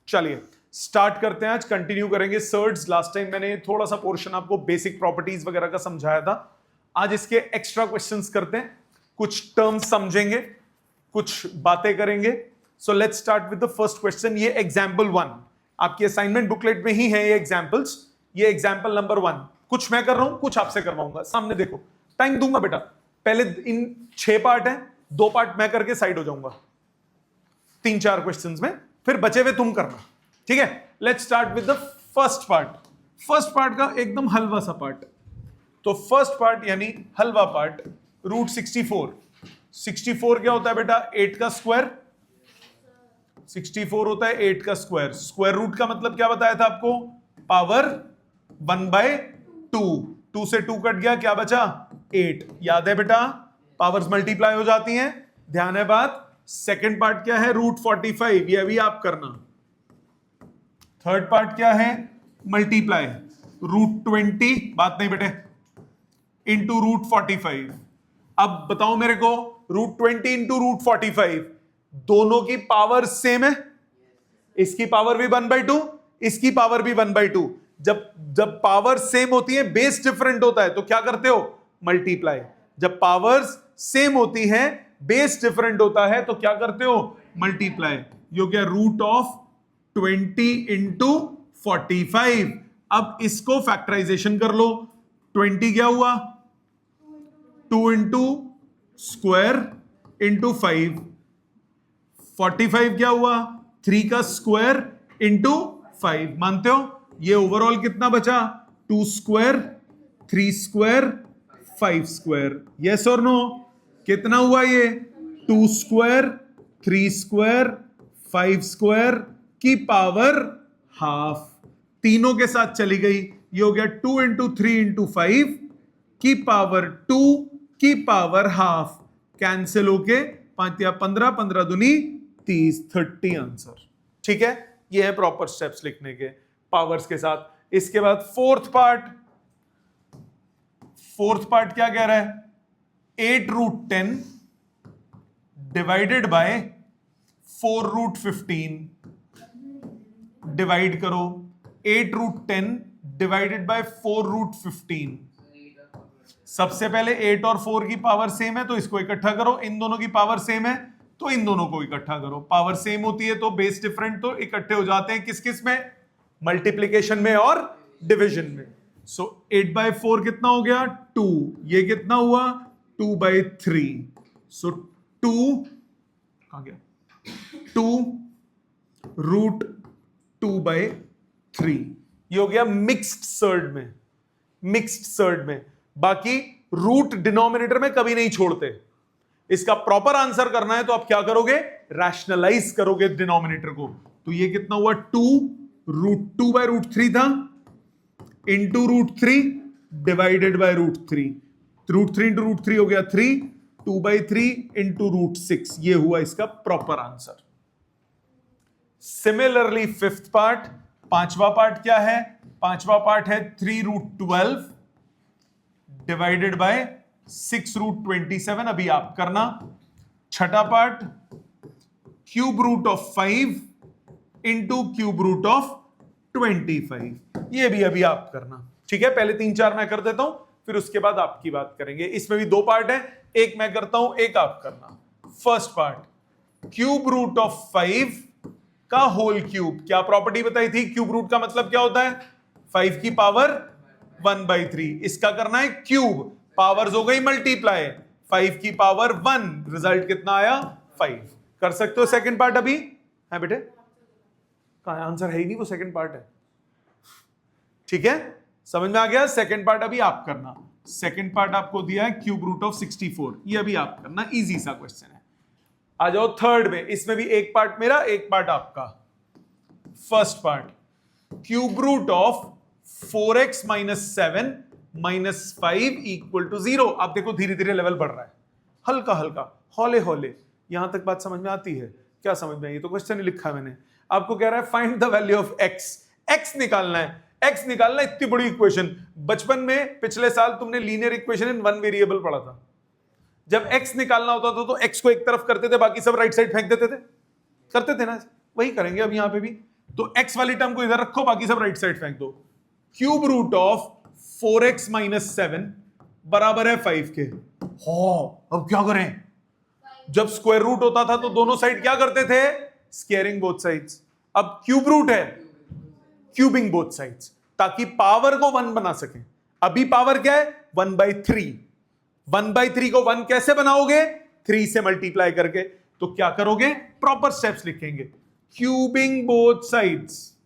चलिए स्टार्ट करते हैं, आज कंटिन्यू करेंगे सर्ड्स। लास्ट टाइम मैंने थोड़ा सा पोर्शन आपको बेसिक प्रॉपर्टीज वगैरह का समझाया था, आज इसके एक्स्ट्रा क्वेश्चंस करते हैं, कुछ टर्म्स समझेंगे, कुछ बातें करेंगे। So let's start with the first question. ये एग्जांपल 1 आपकी असाइनमेंट बुकलेट में ही है, ये एग्जांपल्स, ये एग्जांपल नंबर 1। कुछ मैं कर रहा हूं, कुछ आपसे करवाऊंगा। सामने देखो, टाइम दूंगा बेटा, पहले इन 6 पार्ट है, 2 पार्ट मैं करके साइड हो जाऊंगा 3-4 क्वेश्चंस में, फिर बचे हुए तुम करना, ठीक है। Let's start with the first part. First part का एकदम हलवा सा पार्ट। तो फर्स्ट पार्ट यानी हलवा पार्ट, रूट 64। 64 क्या होता है बेटा? 8 का स्क्वायर। 64 होता है 8 का स्क्वायर। स्क्वायर रूट का मतलब क्या बताया था आपको? पावर 1/2। 2 से 2 कट गया, क्या बचा? 8। याद है बेटा, पावर्स मल्टीप्लाई हो जाती हैं, ध्यान है बात। सेकंड पार्ट क्या है? रूट 45, ये अभी आप करना। थर्ड पार्ट क्या है? मल्टीप्लाई, रूट 20, बात नहीं बेटे, इंटू रूट 45। अब बताओ मेरे को, रूट 20 इंटू रूट 45, दोनों की पावर सेम है? इसकी पावर भी 1/2, इसकी पावर भी 1/2। जब पावर सेम होती है, बेस डिफरेंट होता है, तो क्या करते हो? मल्टीप्लाई। जब पावर्स सेम होती हैं, बेस डिफरेंट होता है, तो क्या करते हो? मल्टीप्लाई। ये हो गया रूट ऑफ 20 इंटू 45। अब इसको फैक्टराइजेशन कर लो। 20 क्या हुआ? 2 इंटू स्क्वायर इंटू 5। 45 क्या हुआ? 3 का स्क्वायर इंटू 5। मानते हो? ये ओवरऑल कितना बचा? 2 स्क्वायर, 3 स्क्वायर, 5 स्क्वायर। यस और नो? कितना हुआ ये? 2 स्क्वायर, 3 स्क्वायर, 5 स्क्वायर की पावर हाफ। तीनों के साथ चली गई, ये हो गया 2 इंटू 3 इंटू 5 की पावर 2 की पावर हाफ। कैंसिल होके 5 या 15, 15 दूनी 30, 30 आंसर। ठीक है, ये है प्रॉपर स्टेप्स लिखने के पावर्स के साथ। इसके बाद फोर्थ पार्ट। फोर्थ पार्ट क्या कह रहा है? 8 root 10 divided by 4 root 15। Divide करो, 8 रूट 10 डिवाइडेड बाय 4 रूट 15। सबसे पहले 8 और 4 की पावर सेम है, तो इसको इकट्ठा करो। इन दोनों की पावर सेम है, तो इन दोनों को इकट्ठा करो। पावर सेम होती है तो बेस डिफरेंट, तो इकट्ठे हो जाते हैं किस किस में? मल्टीप्लीकेशन में और डिवीजन में। सो 8/4 कितना हो गया? 2। ये कितना हुआ? 2/3। सो 2 कहां गया? 2 रूट 2/3। ये हो गया मिक्स्ड सर्ड में। मिक्स्ड सर्ड में बाकी रूट डिनोमिनेटर में कभी नहीं छोड़ते। इसका प्रॉपर आंसर करना है तो आप क्या करोगे? रैशनलाइज करोगे डिनोमिनेटर को। तो ये कितना हुआ? 2 रूट 2/√3 था, इंटू √3 डिवाइडेड बाय √3। √3 इंटू √3 हो गया 3। 2/3 इंटू √6, ये हुआ इसका proper answer. Similarly fifth part, पांचवा पार्ट क्या है? पांचवा पार्ट है 3 रूट 12 डिवाइडेड बाय 6 रूट 27। अभी आप करना। छठा part, cube root of 5 into cube root of 25। ये भी अभी आप करना, ठीक है। पहले 3-4 मैं कर देता हूं, फिर उसके बाद आपकी बात करेंगे। इसमें भी 2 पार्ट है, एक मैं करता हूं, एक आप करना। First part, cube root of 5 का होल क्यूब। क्या प्रॉपर्टी बताई थी? क्यूब रूट का मतलब क्या होता है? 5 की पावर 1/3। इसका करना है क्यूब, पावर्स हो गई मल्टीप्लाई। 5 की पावर 1, रिजल्ट कितना आया? 5। कर सकते हो सेकंड पार्ट अभी? है बेटे? कहां आंसर है ही नहीं, वो सेकंड पार्ट है। ठीक है, समझ में आ गया? सेकंड पार्ट अभी आप करना। सेकंड पार्ट आपको दिया है क्यूब रूट ऑफ 64, ये अभी आप करना। इजी सा क्वेश्चन है। आ जाओ थर्ड में। इसमें भी एक पार्ट मेरा, एक पार्ट आपका। First part, cube root of 4x - 7 - 5 = 0। आप देखो धीरे धीरे लेवल बढ़ रहा है, हल्का हल्का, हौले हौले। यहां तक बात समझ में आती है? क्या समझ में आई? तो क्वेश्चन ही लिखा है मैंने। आपको कह रहा है find the value of x। x निकालना है, x निकालना। इतनी बड़ी इक्वेशन, बचपन में पिछले साल तुमने लीनियर इक्वेशन इन 1 वेरिएबल पढ़ा था। जब x निकालना होता था तो x को एक तरफ करते थे, बाकी सब राइट साइड फेंक देते थे, करते थे ना? वही करेंगे अब यहां पे भी। तो x वाली टर्म को इधर रखो, बाकी सब राइट साइड फेंक दो। Cube root of 4x minus 7 बराबर है 5 के। अब क्या करें? जब स्क्वायर रूट होता था तो दोनों साइड क्या करते थे? Squaring both sides. अब क्यूब रूट है, क्यूबिंग बोथ साइड्स, ताकि पावर को 1 बना सके। अभी पावर क्या है? 1/3। 1/3 को 1 कैसे बनाओगे? 3 से मल्टीप्लाई करके। तो क्या करोगे? प्रॉपर स्टेप्स लिखेंगे। Cubing both sides,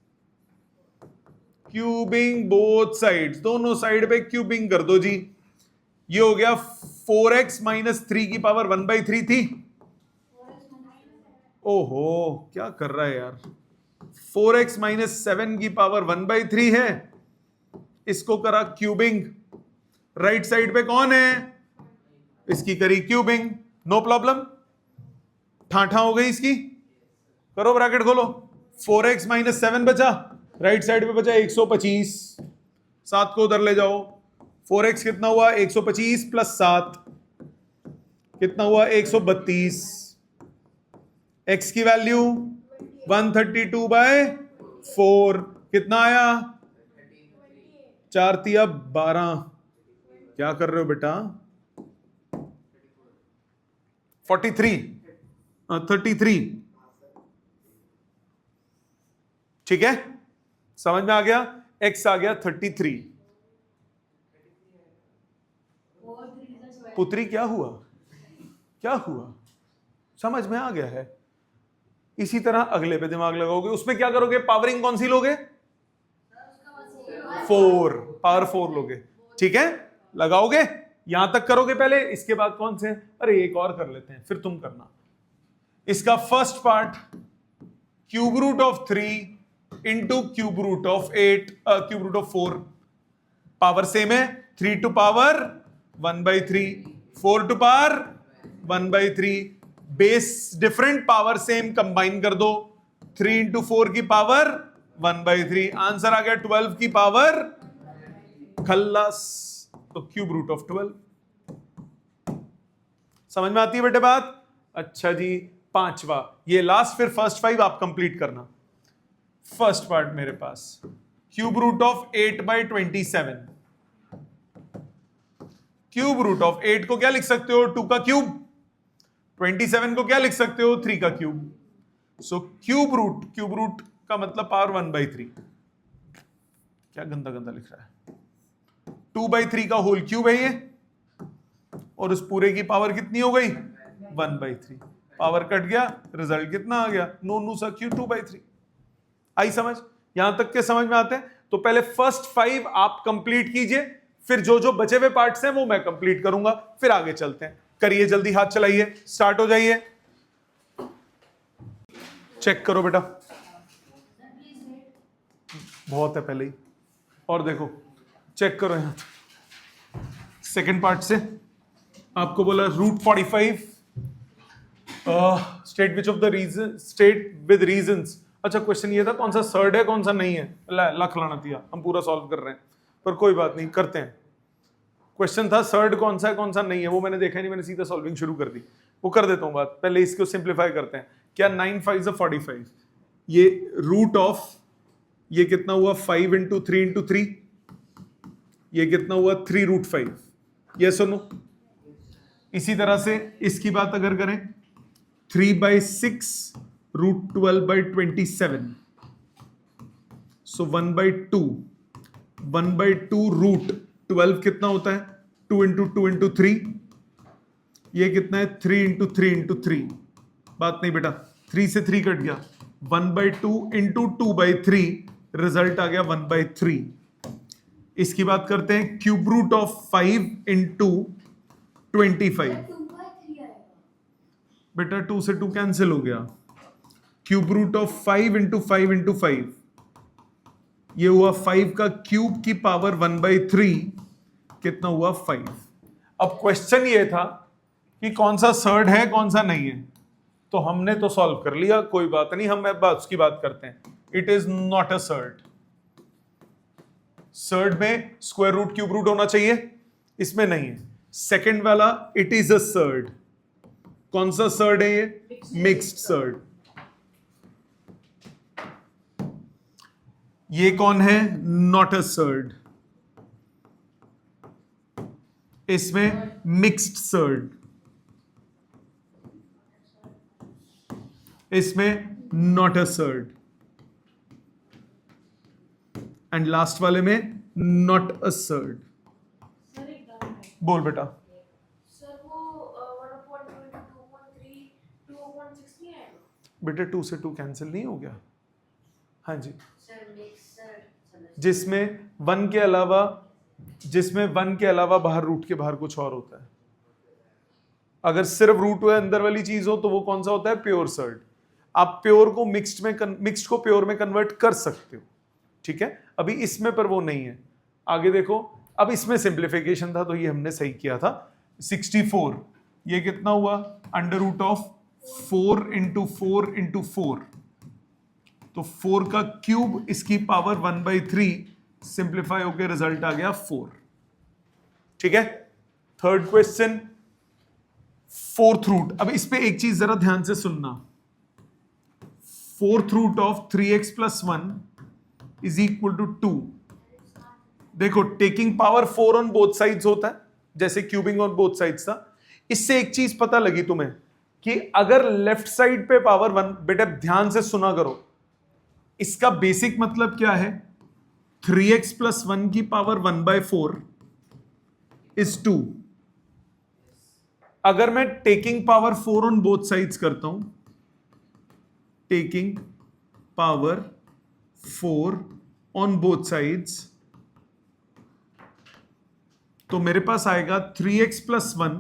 cubing both sides, दोनों साइड पे क्यूबिंग कर दो जी। ये हो गया 4x माइनस 3 की पावर 1/3 थी। ओहो, क्या कर रहा है यार? 4x माइनस 7 की पावर 1/3 है। इसको करा क्यूबिंग। राइट साइड पे कौन है? इसकी करी क्यूबिंग। नो प्रॉब्लम, ठाठा हो गई इसकी। करो ब्रैकेट खोलो। 4x माइनस 7 बचा, राइट साइड पे बचा 125। 7 को उधर ले जाओ। 4x कितना हुआ? 125 प्लस 7 कितना हुआ? 132। x की वैल्यू 132/4 कितना आया? 4 तिया 12। क्या कर रहे हो बेटा? 33। ठीक है, समझ में आ गया? x आ गया 33। पुत्री क्या हुआ? क्या हुआ? समझ में आ गया है? इसी तरह अगले पे दिमाग लगाओगे। उसमें क्या करोगे? पावरिंग कौन सी लोगे? 4, पावर 4 लोगे। ठीक है, लगाओगे। यहां तक करोगे पहले, इसके बाद कौन से? अरे एक और कर लेते हैं, फिर तुम करना। इसका first part cube root of 3 into cube root of 8, cube root of 4। Power same है, 3 to power 1/3, 4 to power 1/3। Base different, power same, combine कर दो। 3 इंटू 4 की पावर 1/3। आंसर आ गया 12 की पावर खल्लास। तो क्यूब रूट ऑफ 12। समझ में आती है बेटे बात? अच्छा जी, पांचवा, ये लास्ट, फिर फर्स्ट 5 आप कंप्लीट करना। फर्स्ट पार्ट मेरे पास cube root of 8/27। Cube root of 8 को क्या लिख सकते हो? 2 का क्यूब। 27 को क्या लिख सकते हो? 3 का क्यूब। सो क्यूब रूट का मतलब पावर 1/3। क्या गंदा गंदा लिख रहा है? 2/3 का होल क्यूब है ये, और उस पूरे की पावर कितनी हो गई? 1/3। पावर कट गया, रिजल्ट कितना आ गया? नो सा क्यूब 2/3। आई समझ? यहां तक के समझ में आते हैं? तो पहले फर्स्ट 5 आप कंप्लीट कीजिए, फिर जो जो बचे हुए पार्ट्स हैं वो मैं कंप्लीट करूंगा, फिर आगे चलते हैं। करिए जल्दी, हाथ चलाइए, स्टार्ट हो जाइए। चेक करो बेटा, बहुत है पहले ही। और देखो, चेक करो यहां सेकेंड पार्ट से। आपको बोला root 45 state which of the reason, state with reasons. अच्छा, क्वेश्चन ये था कौन सा सर्ड है कौन सा नहीं है। लख लाना दिया, हम पूरा सॉल्व कर रहे हैं, पर कोई बात नहीं, करते हैं। क्वेश्चन था सर्ड कौन सा है कौन सा नहीं है, वो मैंने देखा नहीं, मैंने सीधा सॉल्विंग शुरू कर दी। वो कर देता हूँ बात, पहले इसको सिंप्लीफाई करते हैं। क्या 9 5 45, ये रूट ऑफ, ये कितना हुआ? 5 इंटू 3 इंटू 3, ये कितना हुआ? 3 रूट 5। ये सुनो, इसी तरह से इसकी बात अगर करें, 3/6 रूट 12/27, सो 1/2, 1/2 रूट 12 कितना होता है? 2 इंटू 2 इंटू 3, ये कितना है? 3 इंटू 3 इंटू 3। बात नहीं बेटा, 3 से 3 कट गया, 1/2 इंटू 2/3, रिजल्ट आ गया 1/3। इसकी बात करते हैं, क्यूब रूट ऑफ 5 इंटू 25। बेटा 2 से 2 कैंसिल हो गया। Cube root of 5 into 5 into 5, ये हुआ 5 का क्यूब की पावर 1/3, कितना हुआ? 5। अब क्वेश्चन ये था कि कौन सा सर्ड है कौन सा नहीं है, तो हमने तो सॉल्व कर लिया, कोई बात नहीं, हम उसकी बात करते हैं। It is not a surd. Surd में स्क्वायर रूट क्यूब रूट होना चाहिए, इसमें नहीं है। सेकंड वाला इट इज अ सर्ड। कौन सा सर्ड है ये? Mixed surd. ये कौन है? Not a surd. इसमें मिक्स्ड सर्ड, इसमें not a surd, and last वाले में नॉट अ सर्ड। बोल बेटा। सर वो 1/2.3 2/6 नहीं आएगा? बेटे 2 से 2 कैंसिल नहीं हो गया? हाँ जी। सर जिसमें 1 के अलावा बाहर रूट के बाहर कुछ और होता है। अगर सिर्फ रूट हुआ अंदर वाली चीज हो तो वो कौन सा होता है? Pure surd. आप प्योर को मिक्स्ड को प्योर में कन्वर्ट कर सकते हो, ठीक है। अभी इसमें पर वो नहीं है। आगे देखो, अब इसमें सिंप्लीफिकेशन था तो ये हमने सही किया था। 64 ये कितना हुआ? Under root of 4 into 4 into 4, तो 4 का क्यूब इसकी पावर 1/3, सिंप्लीफाई होकर रिजल्ट आ गया 4, ठीक है। Third question, fourth root. अब इस पे एक चीज जरा ध्यान से सुनना। Fourth root of 3x plus 1 is equal to 2। देखो, taking power 4 on both sides होता है, जैसे क्यूबिंग ऑन बोथ साइड्स था। इससे एक चीज पता लगी तुम्हें कि अगर लेफ्ट साइड पे पावर 1, बेटा ध्यान से सुना करो, इसका बेसिक मतलब क्या है? 3x प्लस 1 की पावर 1/4 इज 2। अगर मैं taking power 4 on both sides करता हूं, taking power 4 on both sides, तो मेरे पास आएगा 3x प्लस 1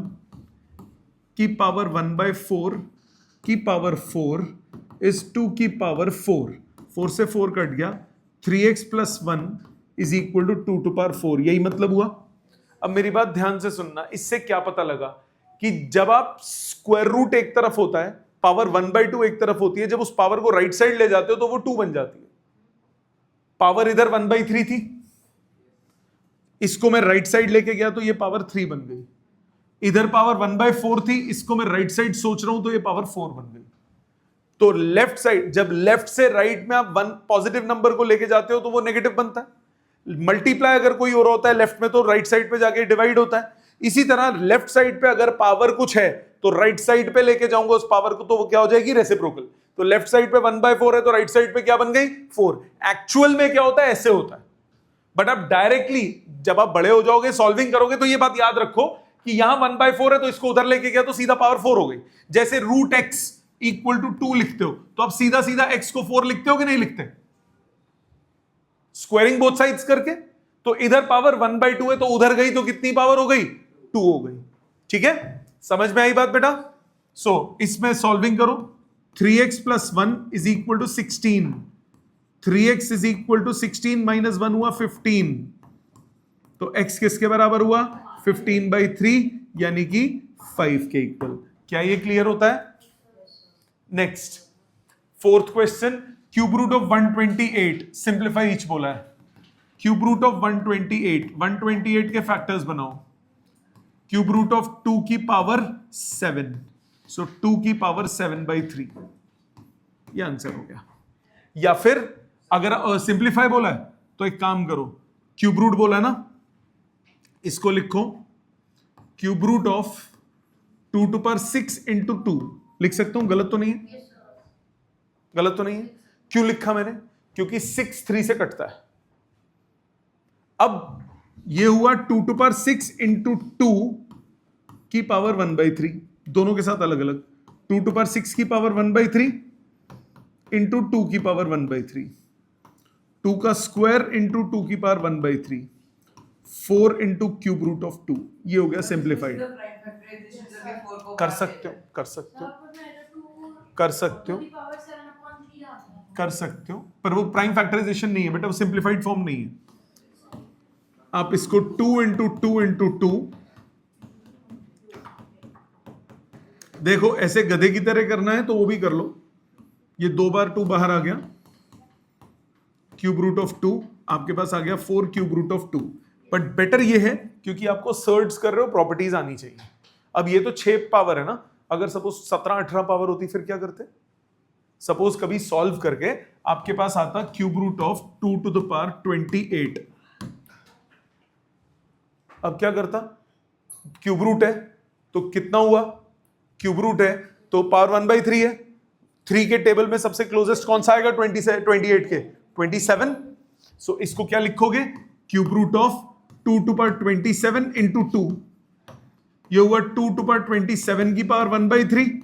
की पावर 1/4 की पावर 4 इज 2 की पावर 4। 4 से 4 कट गया, 3x plus 1 is equal to 2 to power 4। यही मतलब हुआ। अब मेरी बात ध्यान से सुनना, इससे क्या पता लगा कि जब आप स्क्वायर रूट एक तरफ होता है, पावर 1/2 एक तरफ होती है, जब उस पावर को राइट साइड ले जाते हो तो वो 2 बन जाती है। पावर इधर 1/3 थी, इसको मैं राइट साइड लेके गया तो ये पावर 3 बन गई। इधर पावर 1/4 थी, इसको मैं राइट साइड सोच रहा हूं तो ये पावर 4 बन गई। तो लेफ्ट साइड, जब लेफ्ट से राइट में आप 1 पॉजिटिव नंबर को लेके जाते हो तो वो नेगेटिव बनता है। मल्टीप्लाई अगर कोई और होता है लेफ्ट में तो राइट साइड पे जाके डिवाइड होता है। इसी तरह लेफ्ट साइड पे अगर पावर कुछ है तो राइट साइड पे लेके जाऊंगा उस पावर को, तो वो क्या हो जाएगी? रेसिप्रोकल। तो लेफ्ट साइड पे 1/4 है तो राइट साइड पे क्या बन गई? 4। एक्चुअल में क्या होता है? ऐसे होता है। बट अब डायरेक्टली जब आप बड़े हो जाओगे, सॉल्विंग करोगे, तो ये बात याद रखो कि यहां 1/4 है तो इसको उधर लेके गया तो सीधा पावर 4 हो गई। जैसे रूट एक्स इक्वल टू 2 लिखते हो तो अब सीधा सीधा x को 4 लिखते हो कि नहीं लिखते? स्क्वायरिंग बोथ साइड्स करके। तो इधर पावर 1/2 है तो उधर गई तो कितनी पावर हो गई? 2 हो गई। ठीक है, समझ में आई बात बेटा? सो इसमें सॉल्विंग करो। 3x plus 1 is equal to 16। 3x is equal to 16 minus 1 हुआ 15। तो x किसके बराबर हुआ? 15/3, यानी कि 5 के इक्वल। क्या ये क्लियर होता है? Next, fourth question, cube root of 128, simplify each बोला है। क्यूब रूट ऑफ 128 के फैक्टर्स बनाओ। क्यूब रूट ऑफ 2 की पावर 7, सो 2 की पावर 7/3, ये आंसर हो गया। या फिर अगर सिंप्लीफाई बोला है तो एक काम करो, क्यूब रूट बोला है ना, इसको लिखो cube root of 2 to power 6 into 2 लिख सकता हूं, गलत तो नहीं है? गलत तो नहीं है? क्यों लिखा मैंने? क्योंकि 6 3 से कटता है। अब ये हुआ 2 टू पावर 6 इंटू 2 की पावर 1/3, दोनों के साथ अलग अलग। 2 टू पावर 6 की पावर 1/3 इंटू 2 की पावर 1/3, 2 का स्क्वायर इंटू 2 की power 1/3, 4 into cube root of 2। ये हो गया सिंप्लीफाइड। कर सकते हो, कर सकते हो, कर सकते हो, कर सकते हो, पर वो प्राइम फैक्टराइजेशन नहीं है बेटा, वो सिंप्लीफाइड फॉर्म नहीं है। आप इसको 2 इंटू 2 इंटू 2, देखो ऐसे गधे की तरह करना है तो वो भी कर लो। ये 2 बार 2 बाहर आ गया, क्यूब रूट ऑफ 2 आपके पास आ गया 4 cube root of 2। But better ये है क्योंकि आपको सर्ड्स कर रहे हो, प्रॉपर्टीज आनी चाहिए। अब ये तो 6 पावर है ना, अगर सपोज 17 18 पावर होती फिर क्या करते? सपोज कभी सॉल्व करके आपके पास आता cube root of 2 to the power 28। अब क्या करता, क्यूब रूट है तो कितना हुआ, क्यूब रूट है तो पावर 1/3 है। 3 के टेबल में सबसे क्लोजेस्ट कौन सा आएगा 28 के 27। सो इसको क्या लिखोगे, cube root of 2 to power 27 into 2, ये हुआ 2 टू पावर 27 की पावर 1/3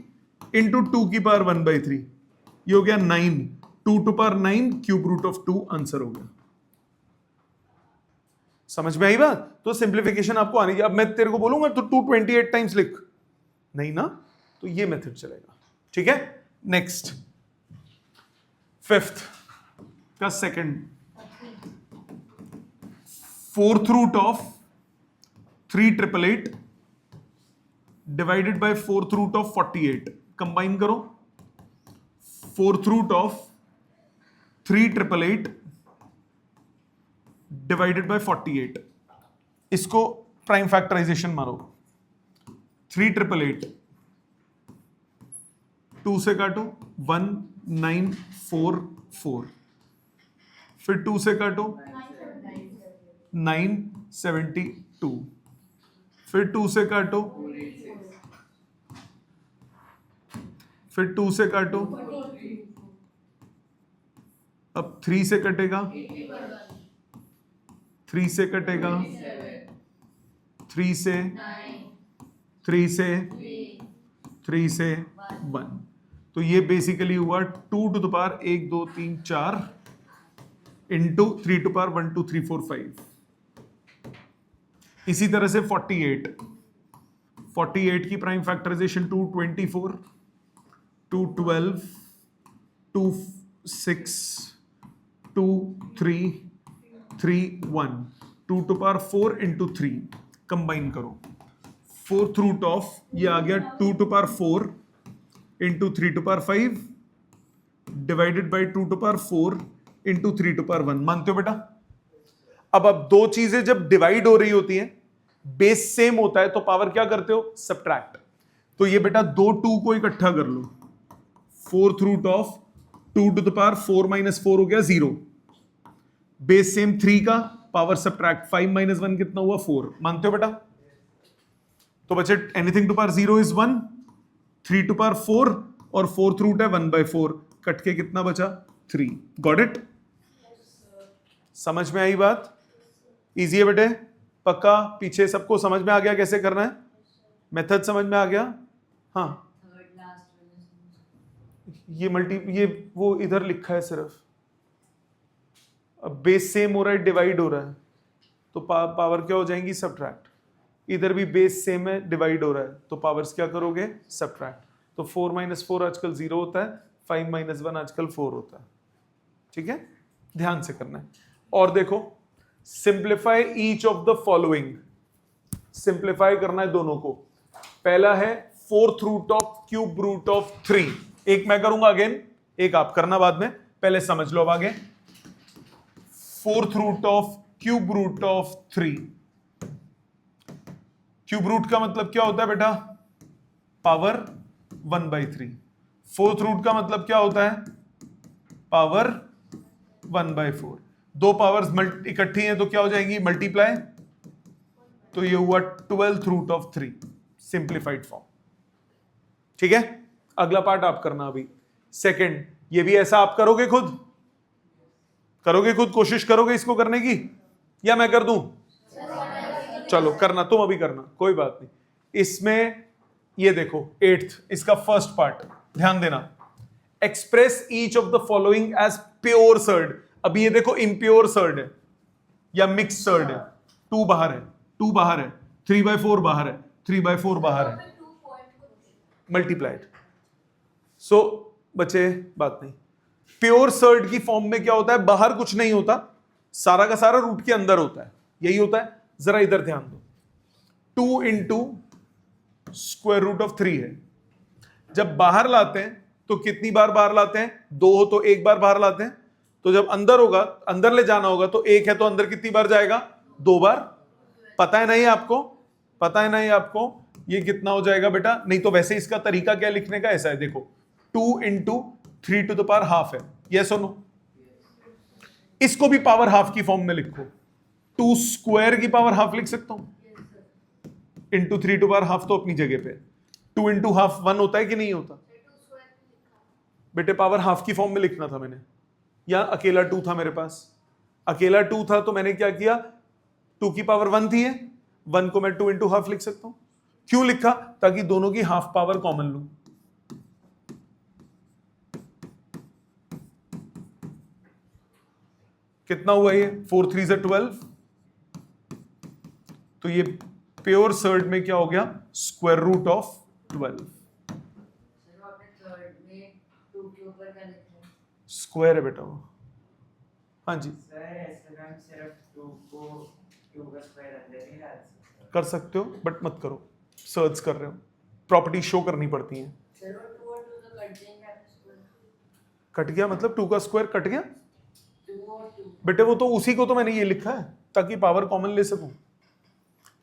इंटू 2 की पावर 1/3, ये हो गया 9। 2 to power 9 cube root of 2 answer हो गया। समझ में आई बात? तो सिंप्लीफिकेशन आपको आनी चाहिए। अब मैं तेरे को बोलूंगा तो 228 टाइम्स लिख, नहीं ना, तो ये मेथड चलेगा। ठीक है, नेक्स्ट फिफ्थ का second, 4th root of 388 divided by 4th root of 48। Combine करो, 4th root of 388 divided bye 48, इसको प्राइम फैक्टराइजेशन मारो। 388 2 से काटो 1944, फिर 2 से काटो 972, फिर 2 से काटो, फिर 2 से काटो, अब 3 से कटेगा, 3 से कटेगा, 3 से, 3 से, 3 से 1, तो ये बेसिकली हुआ 2 to the power 1 2 3 4 into 3 to power 1 2 3 4 5। इसी तरह से 48 की prime factorization 224, 212, 26, 2 3 3 1, 2 to power 4 into 3। Combine करो, 4th रूट ऑफ ये आ गया 2 to power 4 into 3 to power 5 divided by 2 to power 4 into 3 to power 1। मानते हो बेटा? अब दो चीजें जब डिवाइड हो रही होती हैं, बेस सेम होता है, तो पावर क्या करते हो, सब्ट्रैक्ट। तो ये बेटा दो 2 को इकट्ठा कर लो, 4th root of 2 to the power 4 minus 4 हो गया 0, बेस सेम 3 का, पावर सब्ट्रैक्ट 5 माइनस 1 कितना हुआ 4। मानते हो बेटा? तो बचे anything to power 0 is 1, 3 to power 4 और 4th रूट है 1/4, कट के कितना बचा 3। Got it? समझ में आई बात? इजी है बेटे? पक्का? पीछे सबको समझ में आ गया कैसे करना है? मेथड समझ में आ गया? हाँ, ये वो इधर लिखा है सिर्फ, अब बेस सेम हो रहा है, डिवाइड हो रहा है, तो पावर क्या हो जाएंगी, सब्ट्रैक्ट। इधर भी बेस सेम है, डिवाइड हो रहा है, तो पावर्स क्या करोगे, सब्ट्रैक्ट। तो 4 माइनस 4 आजकल 0 होता है, 5 माइनस 1 आजकल 4 होता है। ठीक है, ध्यान से करना है। और देखो, simplify each of the following, simplify करना है दोनों को। पहला है 4th root of cube root of 3, एक मैं करूंगा अगेन, एक आप करना बाद में, पहले समझ लो अब आगे। 4th root of cube root of 3, cube root का मतलब क्या होता है बेटा, पावर 1/3। 4th रूट का मतलब क्या होता है, पावर 1/4। दो पावर्स इकट्ठी हैं तो क्या हो जाएंगी, मल्टीप्लाई, तो ये हुआ 12th root of 3, simplified form. ठीक है, अगला पार्ट आप करना अभी। सेकंड, ये भी ऐसा आप करोगे खुद, करोगे खुद, कोशिश करोगे इसको करने की, या मैं कर दूं? चलो करना, तुम अभी करना, कोई बात नहीं। इसमें ये देखो 8th, इसका फर्स्ट पार्ट ध्यान देना, express each of the following as pure surd. अभी ये देखो इम्प्योर सर्ड है या मिक्स सर्ड है, 2 बाहर है, 2 बाहर है, 3/4 बाहर है, 3/4 बाहर है, मल्टीप्लाइड। सो बचे बात नहीं। प्योर सर्ड की फॉर्म में क्या होता है, बाहर कुछ नहीं होता, सारा का सारा रूट के अंदर होता है, यही होता है। जरा इधर ध्यान दो, 2 इंटू स्क्वायर रूट ऑफ 3 है। जब बाहर लाते हैं तो कितनी बार बाहर लाते हैं, 2 हो तो 1 बार बाहर लाते हैं, तो जब अंदर होगा, अंदर ले जाना होगा तो 1 है तो अंदर कितनी बार जाएगा, 2 बार। पता है नहीं आपको, पता है नहीं आपको ये कितना हो जाएगा बेटा? नहीं तो वैसे इसका तरीका क्या लिखने का, ऐसा है देखो, 2 into 3 to the power half है, यस और नो? इसको भी पावर हाफ की फॉर्म में लिखो, 2 स्क्वायर की पावर हाफ लिख सकता हूं, इंटू 3 टू पावर हाफ तो अपनी जगह पे, 2 इंटू हाफ 1 होता है कि नहीं होता बेटे? पावर हाफ की फॉर्म में लिखना था मैंने, या अकेला 2 था मेरे पास, अकेला 2 था तो मैंने क्या किया, 2 की पावर 1 थी, 1 को मैं 2 इंटू हाफ लिख सकता हूं। क्यों लिखा? ताकि दोनों की हाफ पावर कॉमन लूं। कितना हुआ ये? 4 3 से 12, तो ये प्योर सर्ड में क्या हो गया, स्क्वायर रूट ऑफ 12। स्क्वायर है बेटा वो। हाँ जी कर सकते हो, बट मत करो, सर्च कर रहे हो, प्रॉपर्टी शो करनी पड़ती है। कट गया मतलब 2 का स्क्वायर कट गया बेटे, वो तो उसी को तो मैंने ये लिखा है ताकि पावर कॉमन ले सकूं।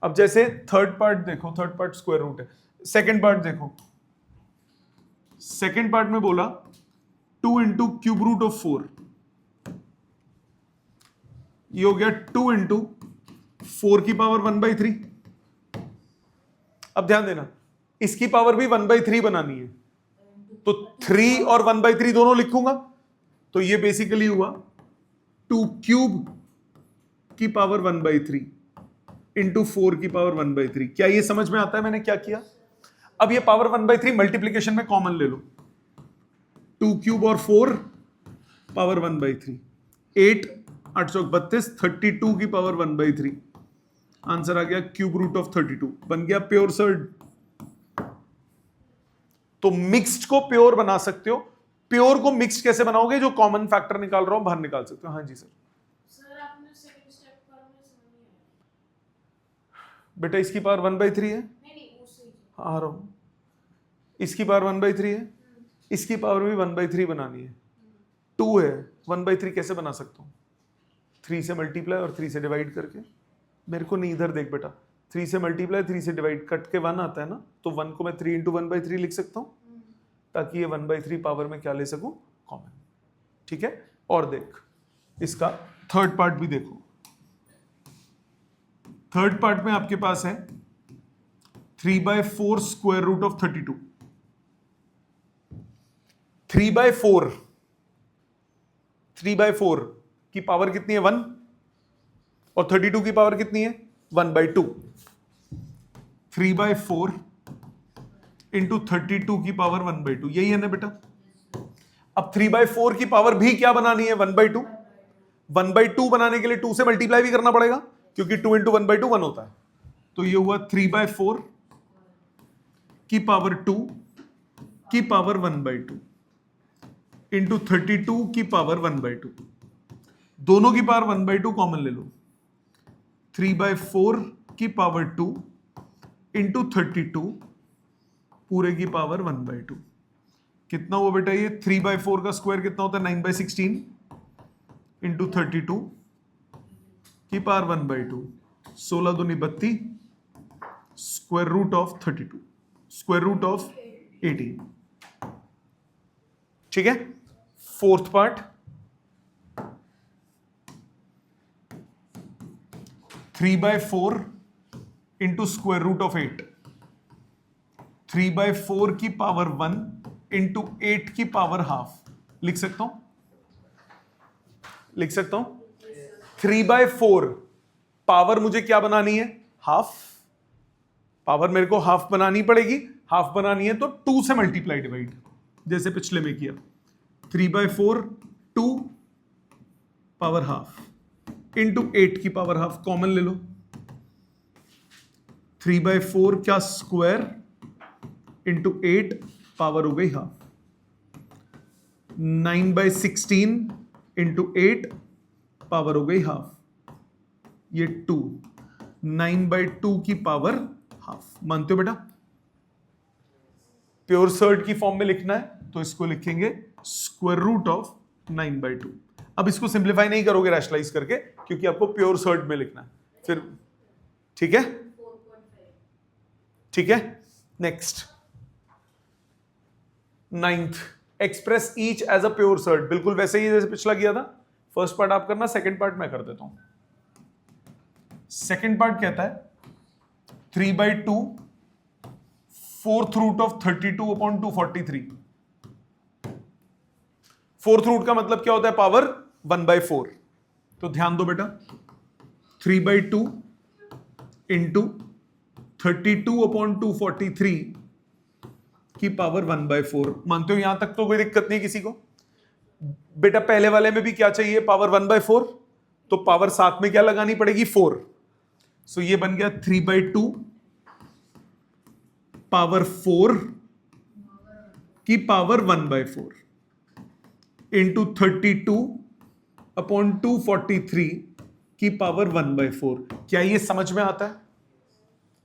अब जैसे थर्ड पार्ट देखो, थर्ड पार्ट स्क्वायर रूट है, सेकंड पार्ट देखो, सेकंड पार्ट में बोला 2 इंटू क्यूब रूट ऑफ 4, ये हो गया 2 इंटू 4 की पावर 1/3। अब ध्यान देना, इसकी पावर भी 1/3 बनानी है, तो 3 और 1/3 दोनों लिखूंगा, तो ये बेसिकली हुआ 2 क्यूब की पावर 1/3 इंटू 4 की पावर 1/3। क्या ये समझ में आता है मैंने क्या किया? अब ये पावर 1/3 मल्टीप्लीकेशन में कॉमन ले लो, 2 क्यूब और 4 पावर 1/3, 8 8 32 32 की पावर 1/3, आंसर आ गया क्यूब रूट ऑफ 32, बन गया प्योर सर्ड। तो मिक्स्ड को प्योर बना सकते हो, प्योर को मिक्स्ड कैसे बनाओगे? जो कॉमन फैक्टर निकाल रहा हूं बाहर निकाल सकते हो। हाँ जी सर। सर आपने सेकंड स्टेप पर में समझ नहीं आया। बेटा इसकी पावर 1/3 है, नहीं उससे आ रहा हूं, इसकी पावर 1/3 है, इसकी पावर भी 1/3 बनानी है, 2 है, 1/3 कैसे बना सकता हूं? 3 से मल्टीप्लाई और 3 से डिवाइड करके। मेरे को नहीं, इधर देख बेटा, 3 से मल्टीप्लाई 3 से डिवाइड, कट के 1 आता है ना, तो 1 को मैं 3 इंटू 1/3 लिख सकता हूं, ताकि ये 1/3 पावर में क्या ले सकूं, कॉमन। ठीक है, और देख इसका थर्ड पार्ट भी देखो, थर्ड पार्ट में आपके पास है 3/4 स्क्वायर रूट ऑफ 32। 3/4 की पावर कितनी है? 1, और 32 की पावर कितनी है? 1/2। 3/4 इंटू 32 की पावर 1/2, यही है ना बेटा? अब 3/4 की पावर भी क्या बनानी है? 1/2। 1/2 बनाने के लिए 2 से मल्टीप्लाई भी करना पड़ेगा, क्योंकि 2 इंटू 1/2 1 होता है। तो ये हुआ 3/4 की पावर 2 की पावर 1/2 इंटू 32 की पावर 1/2, दोनों की पावर 1/2 कॉमन ले लो, 3/4 की पावर 2 इंटू 32 पूरे की पावर 1/2। कितना हुआ बेटा ये? 3/4 का स्क्वायर कितना होता है? 9/16 इंटू 32 की पावर 1/2, 16 दूनी 32, square root of 32, square root of 18। ठीक है, fourth part 3/4 into square root of 8, 3/4 की पावर 1 इंटू 8 की पावर हाफ। लिख सकता हूं, लिख सकता हूं। 3/4 पावर मुझे क्या बनानी है? हाफ। पावर मेरे को हाफ बनानी पड़ेगी, हाफ बनानी है तो 2 से मल्टीप्लाई डिवाइड, जैसे पिछले में किया। 3/4 2 पावर हाफ इंटू 8 की पावर हाफ, कॉमन ले लो। 3/4 क्या स्क्वायर इंटू 8 पावर हो गई हाफ, 9/16 इंटू 8 पावर हो गई हाफ, ये 2, 9/2 की पावर हाफ। मानते हो बेटा? प्योर सर्ड की फॉर्म में लिखना है तो इसको लिखेंगे स्क्वायर रूट ऑफ 9/2। अब इसको सिंप्लीफाई नहीं करोगे रैशनलाइज करके, क्योंकि आपको प्योर सर्ड में लिखना है फिर। ठीक है, 4.5। ठीक है। Next 9th, express each as a pure surd, बिल्कुल वैसे ही जैसे पिछला किया था। फर्स्ट पार्ट आप करना, सेकंड पार्ट मैं कर देता हूं। सेकंड पार्ट कहता है 3/2 fourth root of 32/243। Fourth root का मतलब क्या होता है? पावर 1/4। तो ध्यान दो बेटा, 3/2 इंटू 32/243 की पावर 1/4। मानते हो यहां तक तो कोई दिक्कत नहीं किसी को? बेटा पहले वाले में भी क्या चाहिए? पावर 1/4। तो पावर साथ में क्या लगानी पड़ेगी? 4। सो ये बन गया 3/2 पावर 4 की पावर 1/4 इंटू 32/243 की पावर 1/4। क्या ये समझ में आता है?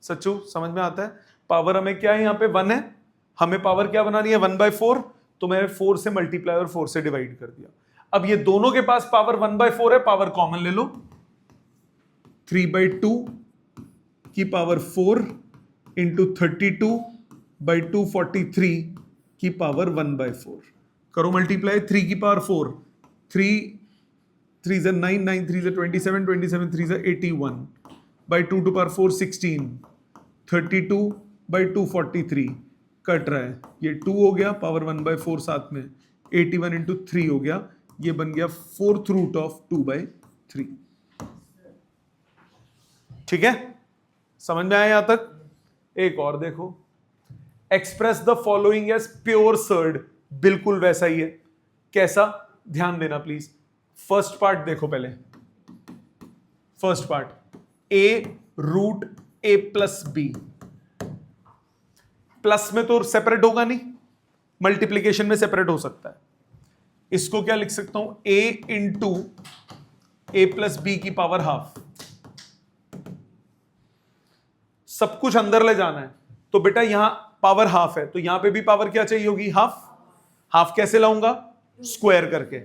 सच्चू समझ में आता है? पावर हमें क्या है? यहां पे 1 है, हमें पावर क्या बनानी है? 1/4। तो मैंने 4 से मल्टीप्लाई और 4 से डिवाइड कर दिया। अब ये दोनों के पास पावर 1/4 है, पावर कॉमन ले लो। 3/2 की पावर 4 इंटू 32/243 की पावर 1/4। करो मल्टीप्लाई। 3 की power 4, 3 3 is 9, 9 3 is 27, 27 3 is 81 by 2 to power 4 16, 32/243 cut रहा है, ये 2 हो गया, पावर 1/4 साथ में 81 इंटू 3 हो गया, ये बन गया फोर्थ रूट ऑफ 2/3। ठीक है, समझ में आया यहां तक? एक और देखो, express the following as pure surd. बिल्कुल वैसा ही है। कैसा? ध्यान देना प्लीज। फर्स्ट पार्ट देखो पहले। First part a root a plus b. Plus में तो सेपरेट होगा नहीं, मल्टीप्लीकेशन में सेपरेट हो सकता है। इसको क्या लिख सकता हूं? a into a plus b की पावर हाफ। सब कुछ अंदर ले जाना है, तो बेटा यहां पावर हाफ है, तो यहां पे भी पावर क्या चाहिए होगी? हाफ। हाफ कैसे लाऊंगा? स्क्वायर करके।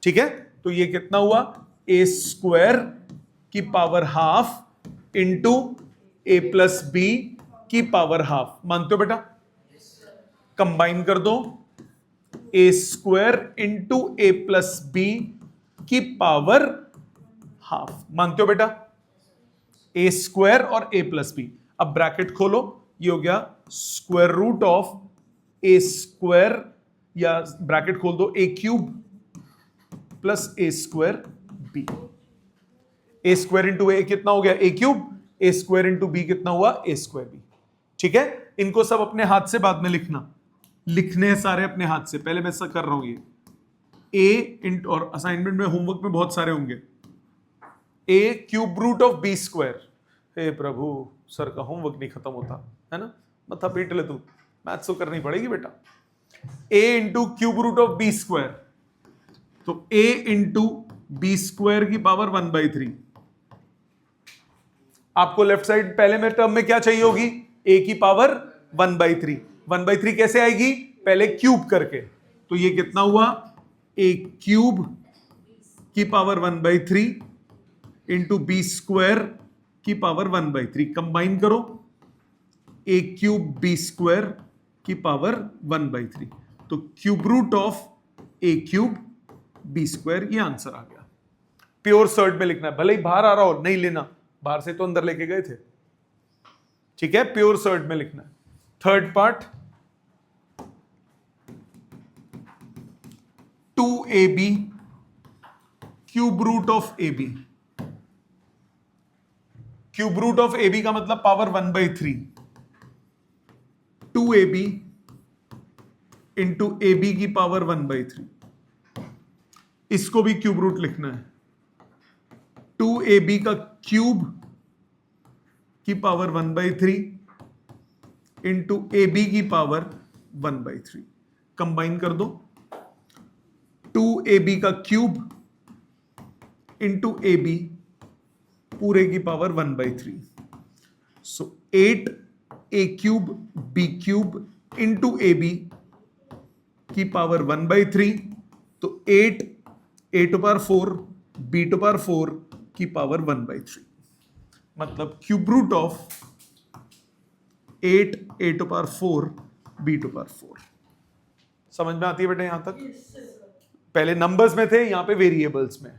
ठीक है, तो ये कितना हुआ? a स्क्वायर की power half into a plus b की पावर हाफ। मानते हो बेटा? कंबाइन कर दो, a square into a plus b की पावर हाफ। मानते हो बेटा? a स्क्वायर और a प्लस बी। अब ब्रैकेट खोलो, ये हो गया square root of a square, या ब्रैकेट खोल दो, a cube plus a square b। a square into a कितना हो गया? a cube. a square into b कितना हुआ? a square b। ठीक है, इनको सब अपने हाथ से बाद में लिखना, लिखने सारे अपने हाथ से। पहले मैं ऐसा कर रहा हूं, ये a इंटू, और असाइनमेंट में होमवर्क में बहुत सारे होंगे, a cube root of b square. हे प्रभु, सर का होमवर्क नहीं खत्म होता है ना, मथा पीट ले तू, मैथ्स तो करनी पड़ेगी बेटा। a into cube root of b square, तो a इंटू बी स्क्वायर की पावर 1/3। आपको लेफ्ट साइड पहले में टर्म में क्या चाहिए होगी? a की पावर 1/3। 1/3 कैसे आएगी? पहले क्यूब करके, तो ये कितना हुआ? a क्यूब की पावर 1/3 इंटू बी स्क्वायर की पावर 1/3। कंबाइन करो, a क्यूब बी स्क्वायर की पावर 1/3, तो cube root of a cube b square. ये आंसर आ गया। प्योर सर्ड में लिखना है, भले ही बाहर आ रहा हो, नहीं लेना, बाहर से तो अंदर लेके गए थे। ठीक है, प्योर सर्ड में लिखना है। Third part 2ab cube root of ab। Cube root of ab का मतलब पावर 1/3। 2ab इंटू ab की पावर 1/3। इसको भी क्यूब रूट लिखना है। 2ab का क्यूब की पावर 1/3 इंटू ab की पावर 1/3। कंबाइन कर दो, 2ab का क्यूब इंटू ab पूरे की power 1/3। So 8a cube b cube into ab की पावर 1/3, तो 8 a to power 4 b to power 4 की पावर 1/3। मतलब cube root of 8 a to power 4 b to power 4। समझ में आती है बेटा यहां तक? पहले नंबर्स में थे, यहां पे वेरिएबल्स में।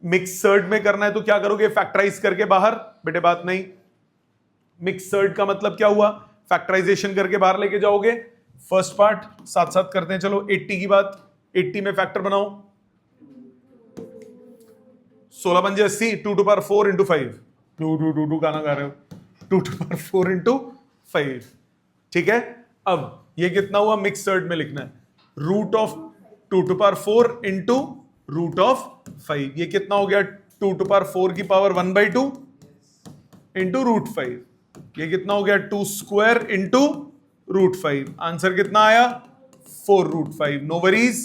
मिक्सर्ड में करना है तो क्या करोगे, फैक्टराइज करके बाहर, बेटे बात नहीं। मिक्सर्ड का मतलब क्या हुआ, फैक्टराइजेशन करके बाहर लेके जाओगे। फर्स्ट पार्ट साथ साथ करते हैं, चलो 80 की बात, 80 में फैक्टर बनाओ, 16 बन जाए 80, 2 टू पावर 4 इंटू 5, टू गाना गा रहे हो, 2 टू पावर 4 इंटू 5, ठीक है। अब ये कितना हुआ, मिक्सर्ड में लिखना है, root of 2 to power 4 into root of 5, ये कितना हो गया, 2 टू पावर 4 की पावर 1/2 इंटू रूट 5, ये कितना हो गया, 2 स्क्वायर इंटू रूट 5, आंसर कितना आया, 4 रूट 5। नो वरीज,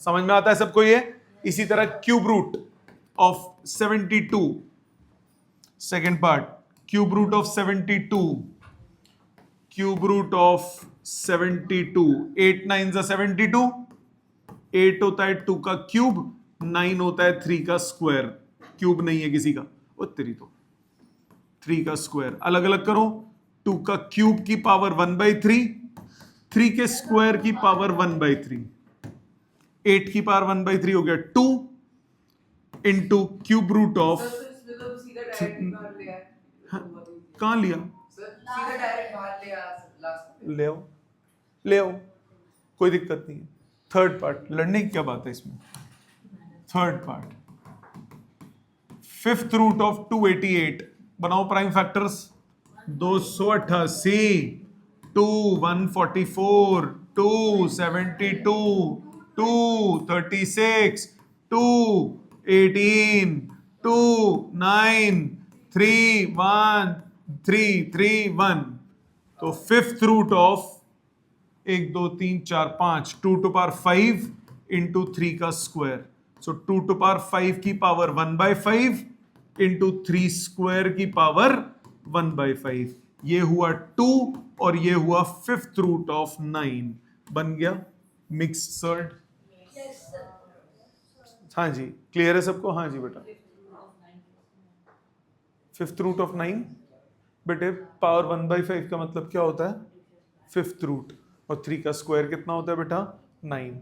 समझ में आता है सबको ये। इसी तरह cube root of 72, second part, cube root of 72, cube root of 72, 8 9 जा 72, 8 होता है 2 का क्यूब, 9 होता है 3 का स्क्वायर, क्यूब नहीं है किसी का, वो तेरी तो 3 का स्क्वायर, अलग अलग करो, 2 का क्यूब की पावर 1/3, 3 के स्क्वायर की पावर 1/3, 8 की पावर 1/3 हो गया 2 इंटू क्यूब रूट ऑफ, कहां लिया, ले आओ ले आओ, कोई दिक्कत नहीं है। थर्ड पार्ट, लड़ने की क्या बात है इसमें, third part, fifth root of 288, बनाओ प्राइम फैक्टर्स, 288, 2 144, 2 72, 2 36, 2 18, 2 9 3 1 3 3 1, तो fifth root of 1 2 3 4 5, 2 to power 5 into 3 का स्क्वायर, सो 2 टू पावर 5 की पावर 1/5 इंटू 3 स्क्वायर की पावर 1/5, ये हुआ 2 और ये हुआ फिफ्थ रूट ऑफ 9, बन गया मिक्सर्ड। हाँ जी, क्लियर है सबको, हाँ जी बेटा, फिफ्थ रूट ऑफ 9, बेटे पावर 1/5 का मतलब क्या होता है, फिफ्थ रूट, और 3 का स्क्वायर कितना होता है बेटा, 9।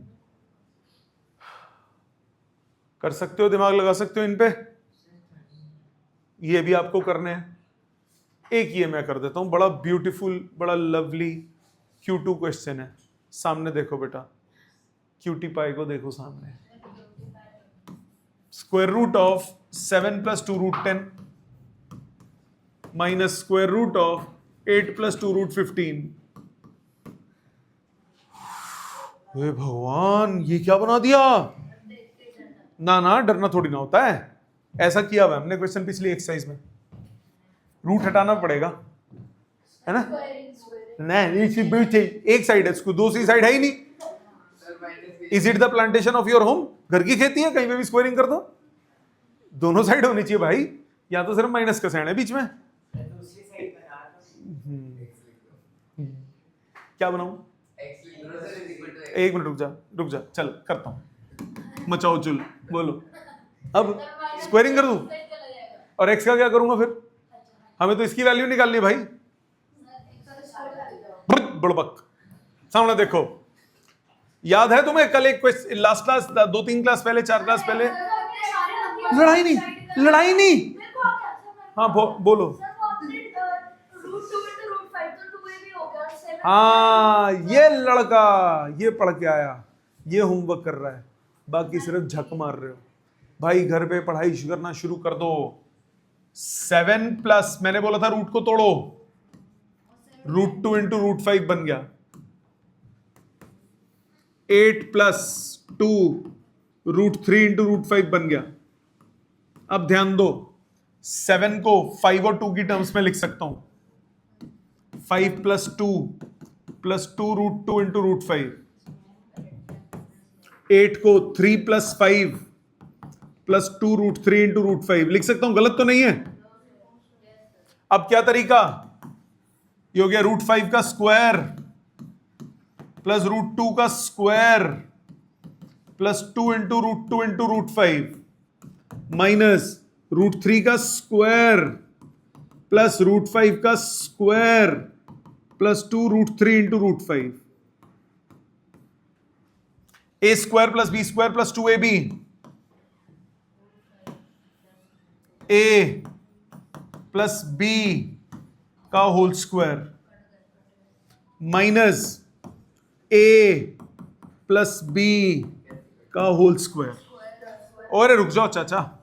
कर सकते हो, दिमाग लगा सकते हो इन पे, ये भी आपको करने हैं। एक ये मैं कर देता हूं, बड़ा ब्यूटीफुल, बड़ा लवली Q2 क्वेश्चन है, सामने देखो बेटा, क्यूटी पाई को देखो सामने, square root of 7 + 2 root 10 minus square root of 8 + 2 root 15, हे भगवान ये क्या बना दिया, ना ना डरना थोड़ी ना होता है, ऐसा किया हुआ हमने क्वेश्चन पिछली एक्सरसाइज में, रूट हटाना पड़ेगा, है ना, नहीं एक साइड है, इसको दूसरी साइड है ही नहीं। Is it the plantation of your home, घर की खेती है, कहीं पे भी स्क्वायरिंग कर दो, दोनों साइड होनी चाहिए भाई, या तो सिर्फ माइनस का साइन है बीच में, क्या बनाऊं, एक मिनट रुक जा चल करता हूं, मचाओ चुल, बोलो, अब स्क्वायरिंग कर दूं, और एक्स का क्या करूंगा फिर, हमें तो इसकी वैल्यू निकालनी है भाई, बुड़बक, सामने देखो, याद है तुम्हें कल एक क्वेश्चन, लास्ट क्लास, 2-3 क्लास पहले, 4 क्लास पहले, लड़ाई नहीं, हाँ बोलो, हाँ ये लड़का ये पढ़ के आया, ये होमवर्क कर रहा है, बाकी सिर्फ झक मार रहे हो भाई, घर पे पढ़ाई करना शुरू कर दो। 7 प्लस, मैंने बोला था रूट को तोड़ो, रूट 2 इंटू रूट 5 बन गया, 8 + 2 रूट 3 इंटू रूट 5 बन गया। अब ध्यान दो, 7 को 5 और 2 की टर्म्स में लिख सकता हूं, 5 + 2 + 2 रूट 2 इंटू रूट 5, 8 को 3 + 5 + 2 रूट 3 इंटू रूट 5 लिख सकता हूं, गलत तो नहीं है। अब क्या तरीका, ये हो गया रूट 5 का स्क्वायर प्लस रूट 2 का square plus 2 into root 2 into root 5 minus root 3 का स्क्वायर प्लस रूट 5 का square plus 2 root 3 into root 5, a² + b² + 2ab, a plus b का whole square minus a plus b का whole square. और रुक जाओ चाचा,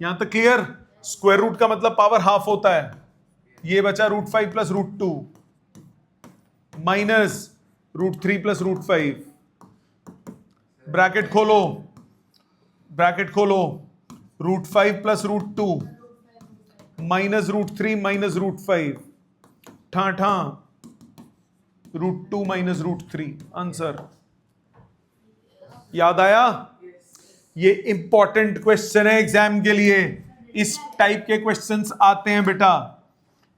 यहां तक क्लियर? स्क्वायर रूट का मतलब पावर हाफ होता है। ये बचा √5 प्लस √2 माइनस √3 प्लस √5। ब्रैकेट खोलो, ब्रैकेट खोलो, √5 प्लस √2 माइनस √3 माइनस √5 ठा ठा √2 माइनस √3 आंसर। याद आया? ये इंपॉर्टेंट क्वेश्चन है एग्जाम के लिए। इस टाइप के क्वेश्चंस आते हैं बेटा,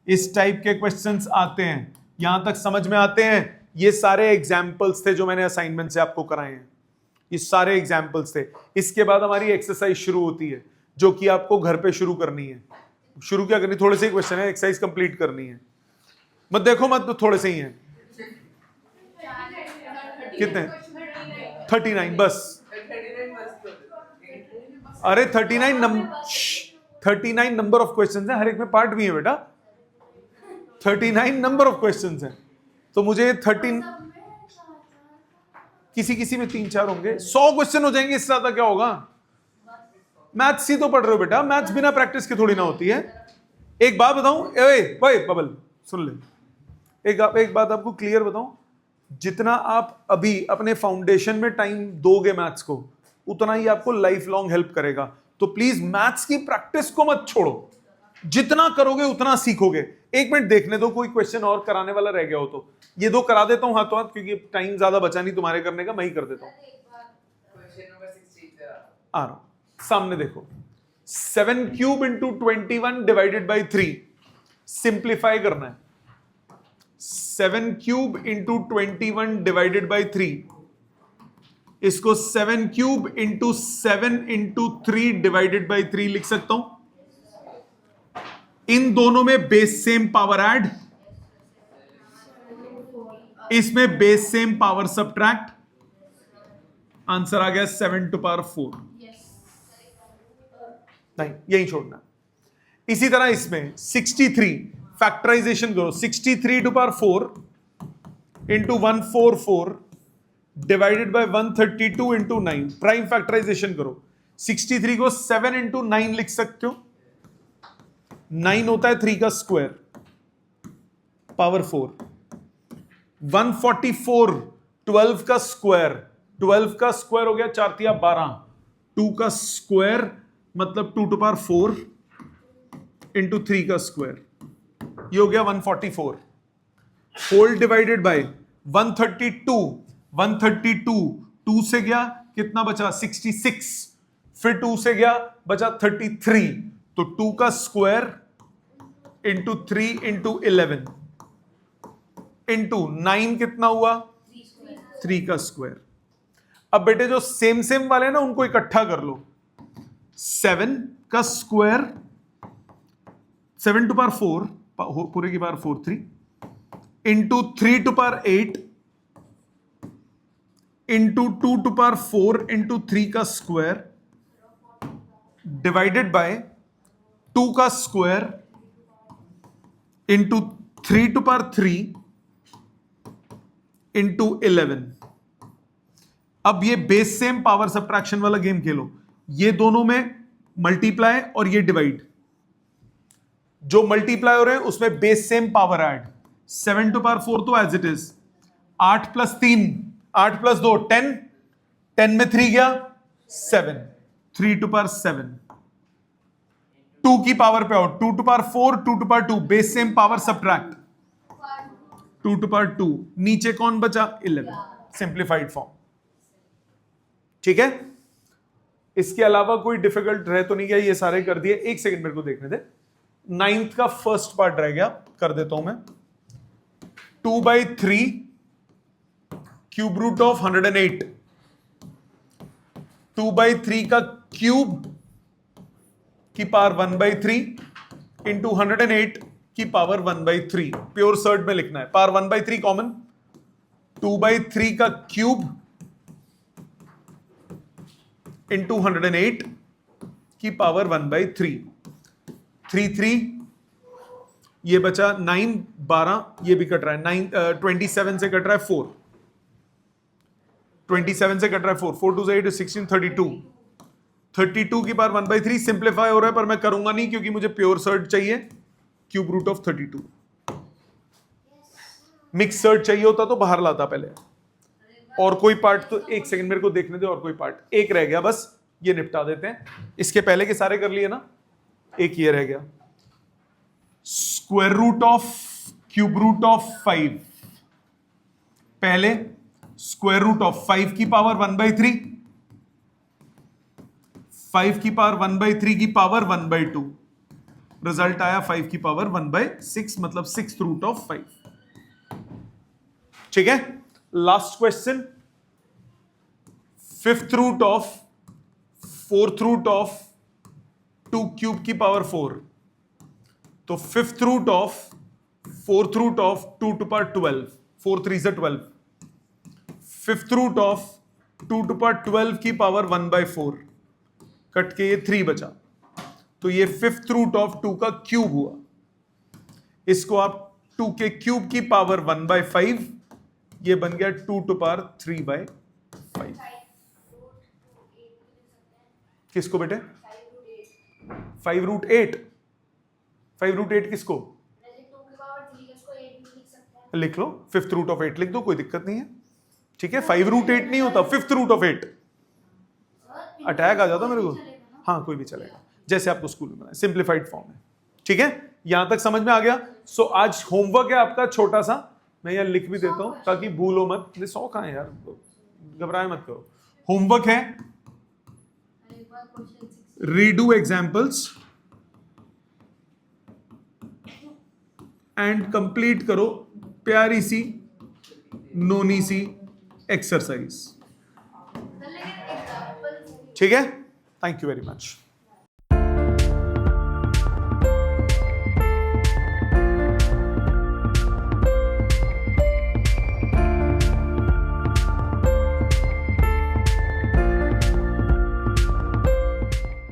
इस टाइप के क्वेश्चंस आते हैं। यहां तक समझ में आते हैं? ये सारे एग्जाम्पल्स थे जो मैंने असाइनमेंट से आपको कराए हैं, ये सारे एग्जाम्पल्स थे। इसके बाद हमारी एक्सरसाइज शुरू होती है जो कि आपको घर पे शुरू करनी है। शुरू क्या करनी, थोड़े से क्वेश्चन है, एक्सरसाइज कंप्लीट करनी है। मत देखो मत, तो थोड़े से ही हैं। कितने? 39 बस। अरे 39 नंबर ऑफ क्वेश्चंस है, हर एक में पार्ट भी है बेटा। 39 नंबर ऑफ क्वेश्चंस हैं, तो मुझे 13 किसी में 3-4 होंगे, 100 क्वेश्चन हो जाएंगे, इससे ज्यादा क्या होगा? मैथ्स ही तो पढ़ रहे हो बेटा, मैथ्स बिना प्रैक्टिस के थोड़ी ना होती है। एक बात बताऊं, ओए बबल सुन ले, एक बात आपको क्लियर बताऊं, जितना आप अभी अपने फाउंडेशन में टाइम दोगे मैथ्स को, उतना ही आपको लाइफ लॉन्ग हेल्प करेगा। तो प्लीज मैथ्स की प्रैक्टिस को मत छोड़ो, जितना करोगे उतना सीखोगे। 1 मिनट देखने दो, कोई क्वेश्चन और कराने वाला रह गया हो तो। ये 2 करा देता हूं हाथों हाथ, क्योंकि टाइम ज्यादा बचा नहीं तुम्हारे करने का, मैं ही कर देता हूं। आ रहा हूं, सामने देखो। 7 cube into 21 divided by 3 simplify करना है। 7 क्यूब इंटू 21 डिवाइडेड बाई 3, इसको 7 cube into 7 into 3 divided by 3 लिख सकता हूं। इन दोनों में बेस सेम पावर ऐड, इसमें base same power subtract. Answer आ गया 7 टू पावर 4। नहीं, यही छोड़ना। इसी तरह इसमें 63 फैक्टराइजेशन करो, 63 to power 4 into 144 divided by 132 into 9 prime factorisation करो। 63 को 7 इंटू 9 लिख सकते हो, 9 होता है 3 का स्क्वायर पावर 4। 144 12 का स्क्वायर, 12 का स्क्वायर हो गया 4 तिया 12, 2 का स्क्वायर मतलब 2 टू पावर 4 इंटू 3 का स्क्वायर, ये हो गया 144। होल डिवाइडेड बाय 132, 2 से गया कितना बचा? 66, फिर 2 से गया बचा 33, तो 2 का स्क्वायर इंटू 3 इंटू 11 इंटू 9 कितना हुआ? 3 का स्क्वायर। अब बेटे जो सेम सेम वाले ना उनको इकट्ठा कर लो। 7 का स्क्वायर 7 टू पावर 4 पूरे की power 4 3 into 3 to power 8 into 2 to power 4 into 3 का स्क्वायर डिवाइडेड बाय 2 का square into 3 to power 3 into 11। अब ये बेस सेम पावर सब्ट्रैक्शन वाला गेम खेलो, ये दोनों में मल्टीप्लाई और ये डिवाइड। जो मल्टीप्लाई हो रहे हैं उसमें base same power add. 7 to power 4 तो as it is, 8 plus 3 8 plus 2 10, 10 में 3 गया 7, 3 टू पावर 7। 2 की पावर पे आओ, 2 to power 4 2 to power 2 base same power subtract 2 to power 2, नीचे कौन बचा? 11 सिंप्लीफाइड फॉर्म। ठीक है, इसके अलावा कोई डिफिकल्ट रह तो नहीं गया? ये सारे कर दिए। एक सेकंड मेरे को देखने दे, 9th का फर्स्ट पार्ट रह गया, कर देता हूं मैं। 2/3 क्यूब रूट ऑफ 108, 2/3 का क्यूब की पावर 1/3 इंटू 108 की पावर 1/3। प्योर सर्ट में लिखना है, पावर 1/3 कॉमन, 2/3 का क्यूब इंटू 108 की पावर 1/3। 3 3, ये बचा 9 12, ये भी कट रहा है 9 27 से कट रहा है 4, 27 से कट रहा है 4, 4 2 8 16 32, 32 की पावर 1/3 सिंप्लीफाई हो रहा है पर मैं करूंगा नहीं क्योंकि मुझे प्योर सर्ट चाहिए, cube root of 32। Mix surd चाहिए होता तो बाहर लाता पहले, और कोई पार्ट तो एक सेकंड मेरे को देखने दे, और कोई पार्ट एक रह गया बस, ये निपटा देते हैं, इसके पहले के सारे कर लिए ना, एक ये रह गया, square root of cube root of 5, पहले स्क्वायर रूट ऑफ 5 की पावर 1/3, 5 की पावर 1/3 की पावर 1/2, रिजल्ट आया 5 की पावर 1/6, मतलब 6th रूट ऑफ 5। ठीक है, last question, 5th root of 4th root of 2 cube की पावर 4, तो 5th root of 4th root of 2 to power 12, 4 3 से 12, 5th root of 2 to power 12 की पावर 1/4, कट के ये 3 बचा, तो ये 5th रूट ऑफ 2 का क्यूब हुआ, इसको आप 2 के क्यूब की पावर 1/5, ये बन गया 2 टू पावर 3/5। किसको बेटे? 5 रूट 8, 5 रूट 8 किसको लिख लो, 5th रूट ऑफ 8 लिख दो, कोई दिक्कत नहीं है। ठीक है, 5 रूट 8 नहीं होता, 5th रूट ऑफ 8, अटैक आ जाता मेरे को, हाँ कोई भी चलेगा, जैसे आपको स्कूल में बनाया, सिंप्लीफाइड फॉर्म है। ठीक है, यहां तक समझ में आ गया। सो आज होमवर्क है आपका छोटा सा, मैं यहाँ लिख भी देता हूं ताकि भूलो मत, 100 कहां है यार, घबराए मत करो। होमवर्क है रीडू एग्जाम्पल्स एंड कंप्लीट करो प्यारी सी नोनी सी एक्सरसाइज। ठीक है, थैंक यू वेरी मच।